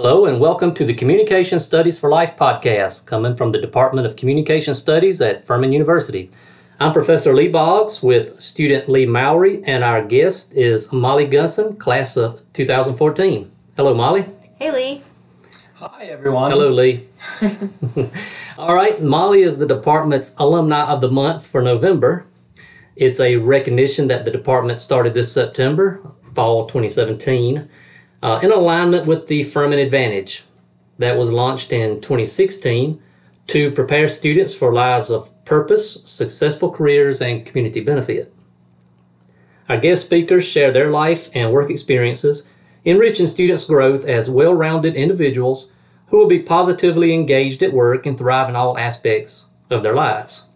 Hello and welcome to the Communication Studies for Life podcast, coming from the Department of Communication Studies at Furman University. I'm Professor Lee Boggs with student Lee Mowry, and our guest is Molly Gunson, class of 2014. Hello, Molly. Hey, Lee. Hi, everyone. Hello, Lee. All right, Molly is the department's Alumni of the Month for November. It's a recognition that the department started this September, fall 2017, in alignment with the Furman Advantage that was launched in 2016 to prepare students for lives of purpose, successful careers, and community benefit. Our guest speakers share their life and work experiences, enriching students' growth as well-rounded individuals who will be positively engaged at work and thrive in all aspects of their lives.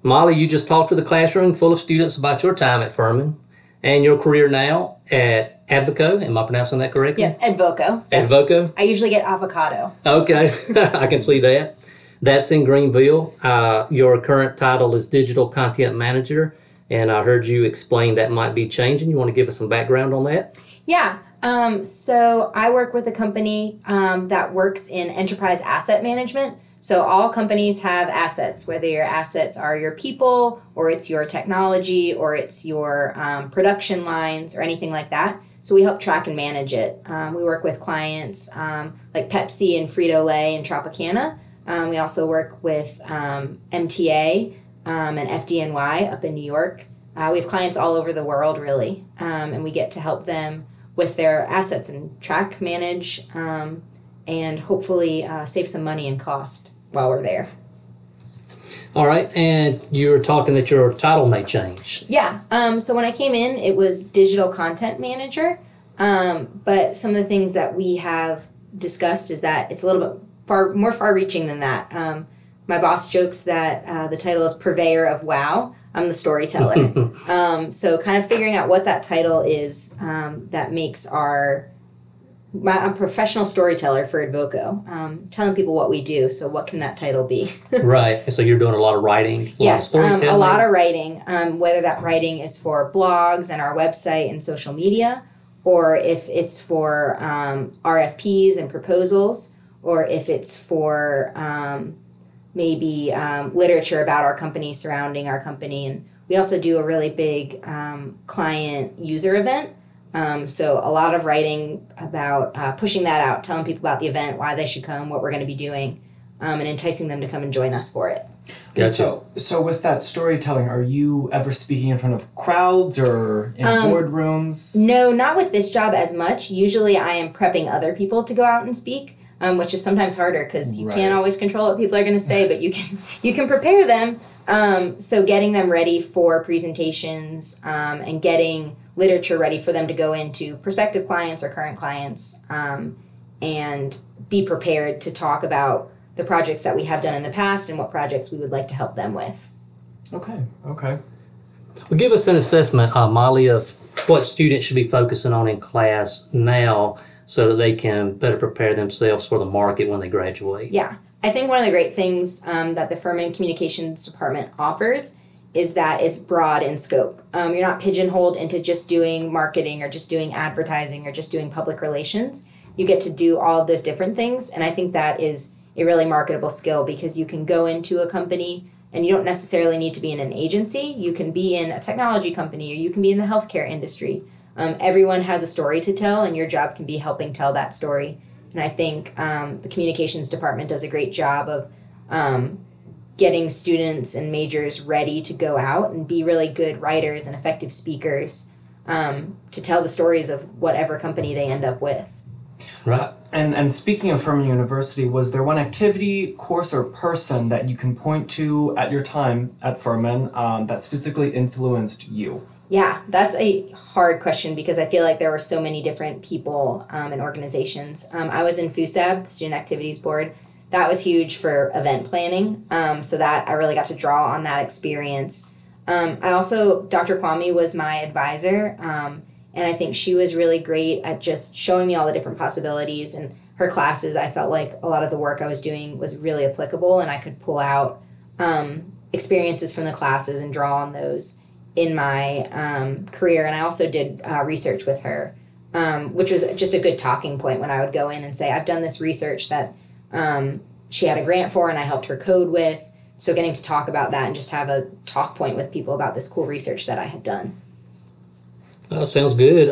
Molly, you just talked to the classroom full of students about your time at Furman and your career now at Advoco. Am I pronouncing that correctly? Yeah, Advoco. Advoco? I usually get avocado. Okay, I can see that. That's in Greenville. Your current title is Digital Content Manager, and I heard you explain that might be changing. You want to give us some background on that? Yeah. So I work with a company that works in enterprise asset management. So all companies have assets, whether your assets are your people, or it's your technology, or it's your production lines, or anything like that. So we help track and manage it. We work with clients like Pepsi and Frito-Lay and Tropicana. We also work with MTA and FDNY up in New York. We have clients all over the world, really, and we get to help them with their assets and track, manage, and hopefully save some money and cost while we're there. All right, and you were talking that your title may change. Yeah, so when I came in, it was Digital Content Manager, but some of the things that we have discussed is that it's a little bit more far-reaching than that. My boss jokes that the title is Purveyor of Wow. I'm the storyteller. So kind of figuring out what that title is that makes I'm a professional storyteller for Advoco, telling people what we do. So what can that title be? Right. So you're doing a lot of writing? Yes, a lot of writing, whether that writing is for blogs and our website and social media, or if it's for RFPs and proposals, or if it's for maybe literature about our company, surrounding our company. And we also do a really big client user event. So a lot of writing about pushing that out, telling people about the event, why they should come, what we're going to be doing, and enticing them to come and join us for it. Gotcha. So with that storytelling, are you ever speaking in front of crowds or in boardrooms? No, not with this job as much. Usually I am prepping other people to go out and speak, which is sometimes harder because you can't always control what people are going to say, but you can prepare them. So getting them ready for presentations and getting literature ready for them to go into prospective clients or current clients, and be prepared to talk about the projects that we have done in the past and what projects we would like to help them with. Okay. Well, give us an assessment, Molly, of what students should be focusing on in class now so that they can better prepare themselves for the market when they graduate. Yeah. I think one of the great things that the Furman Communications Department offers is that it's broad in scope. You're not pigeonholed into just doing marketing or just doing advertising or just doing public relations. You get to do all of those different things, and I think that is a really marketable skill because you can go into a company and you don't necessarily need to be in an agency. You can be in a technology company or you can be in the healthcare industry. Everyone has a story to tell, and your job can be helping tell that story. And I think the communications department does a great job of getting students and majors ready to go out and be really good writers and effective speakers to tell the stories of whatever company they end up with. Right. And speaking of Furman University, was there one activity, course, or person that you can point to at your time at Furman that specifically influenced you? Yeah, that's a hard question because I feel like there were so many different people and organizations. I was in FUSAB, the Student Activities Board. That was huge for event planning, so that I really got to draw on that experience. Dr. Kwame was my advisor, and I think she was really great at just showing me all the different possibilities. And her classes, I felt like a lot of the work I was doing was really applicable, and I could pull out experiences from the classes and draw on those in my career. And I also did research with her which was just a good talking point when I would go in and say, I've done this research that she had a grant for and I helped her code with. So getting to talk about that and just have a talk point with people about this cool research that I had done. Sounds good.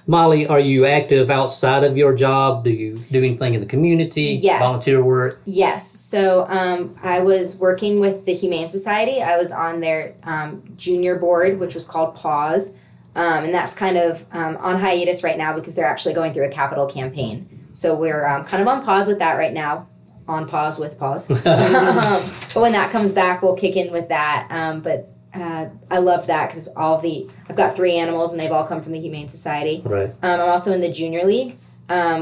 Molly, are you active outside of your job? Do you do anything in the community? Yes. Volunteer work? Yes. So I was working with the Humane Society. I was on their junior board, which was called PAWS. And that's kind of on hiatus right now because they're actually going through a capital campaign. So we're kind of on pause with that right now. On pause with pause. But when that comes back, we'll kick in with that. I love that because I've got 3 animals and they've all come from the Humane Society. Right. I'm also in the Junior League,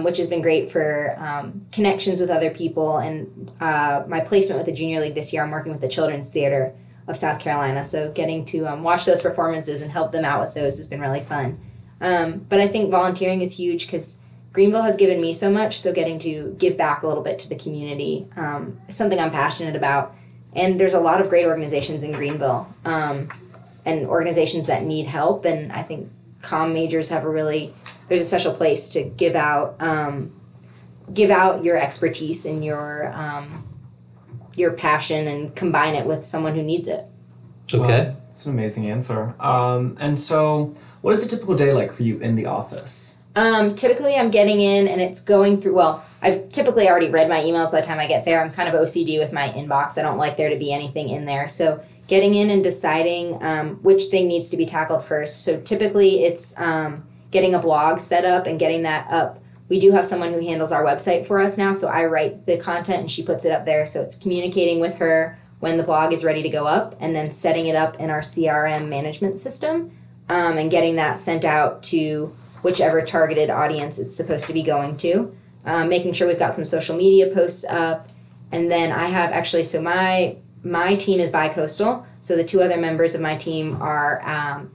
which has been great for connections with other people. And my placement with the Junior League this year, I'm working with the Children's Theater of South Carolina. So getting to watch those performances and help them out with those has been really fun. But I think volunteering is huge because Greenville has given me so much, so getting to give back a little bit to the community is something I'm passionate about. And there's a lot of great organizations in Greenville and organizations that need help. And I think comm majors have there's a special place to give out your expertise and your passion and combine it with someone who needs it. Okay. Well, that's an amazing answer. And so what is a typical day like for you in the office? Typically I'm getting in and it's going through, I've typically already read my emails by the time I get there. I'm kind of OCD with my inbox. I don't like there to be anything in there. So getting in and deciding which thing needs to be tackled first. So typically it's getting a blog set up and getting that up. We do have someone who handles our website for us now. So I write the content and she puts it up there. So it's communicating with her when the blog is ready to go up and then setting it up in our CRM management system and getting that sent out to whichever targeted audience it's supposed to be going to, making sure we've got some social media posts up. And then I have so my team is bi-coastal, so the 2 other members of my team are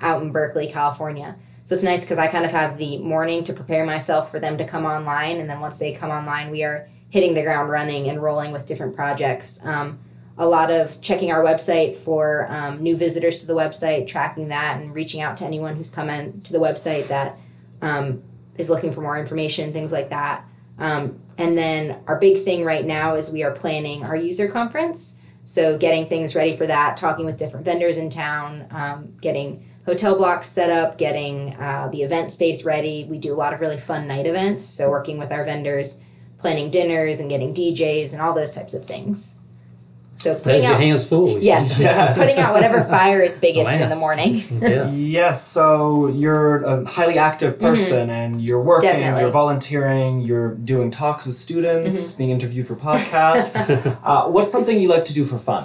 out in Berkeley, California. So it's nice because I kind of have the morning to prepare myself for them to come online, and then once they come online, we are hitting the ground running and rolling with different projects. A lot of checking our website for new visitors to the website, tracking that, and reaching out to anyone who's come in to the website that is looking for more information, things like that. And then our big thing right now is we are planning our user conference. So getting things ready for that, talking with different vendors in town, getting hotel blocks set up, getting the event space ready. We do a lot of really fun night events. So working with our vendors, planning dinners and getting DJs and all those types of things. So putting out your hands full. Yes, putting out whatever fire is biggest in the morning. Yeah. Yes, so you're a highly active person and you're working, Definitely. You're volunteering, you're doing talks with students, being interviewed for podcasts. What's something you like to do for fun?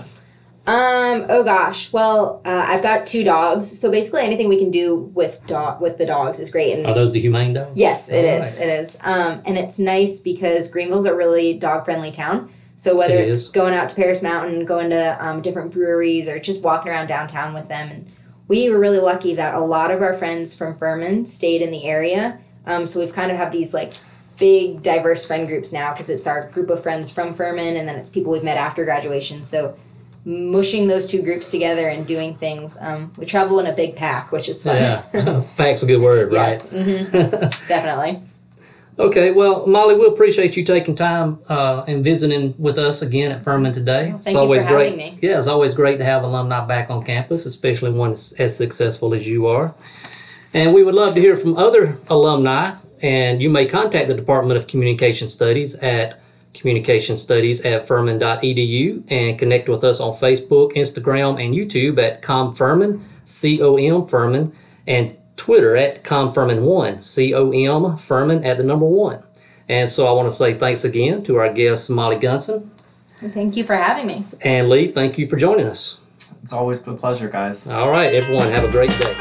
Oh gosh. Well, I've got 2 dogs, so basically anything we can do with the dogs is great. And Are those the humane dogs? yes, it is. It is. And it's nice because Greenville's a really dog-friendly town. So whether it's going out to Paris Mountain, going to different breweries, or just walking around downtown with them. And we were really lucky that a lot of our friends from Furman stayed in the area. So we've kind of have these big diverse friend groups now because it's our group of friends from Furman and then it's people we've met after graduation. So mushing those 2 groups together and doing things. We travel in a big pack, which is fun. Yeah, pack's a good word, right? Yes, definitely. Okay, well, Molly, we appreciate you taking time and visiting with us again at Furman today. Thank you for having me. Yeah, it's always great to have alumni back on campus, especially one as successful as you are. And we would love to hear from other alumni, and you may contact the Department of Communication Studies at communicationstudies@furman.edu and connect with us on Facebook, Instagram, and YouTube at ComFurman, C-O-M Furman, and Twitter at ComFurman1, C-O-M Furman at the number 1. And so I want to say thanks again to our guest, Molly Gunson. Thank you for having me. And Lee, thank you for joining us. It's always a pleasure, guys. All right, everyone, have a great day.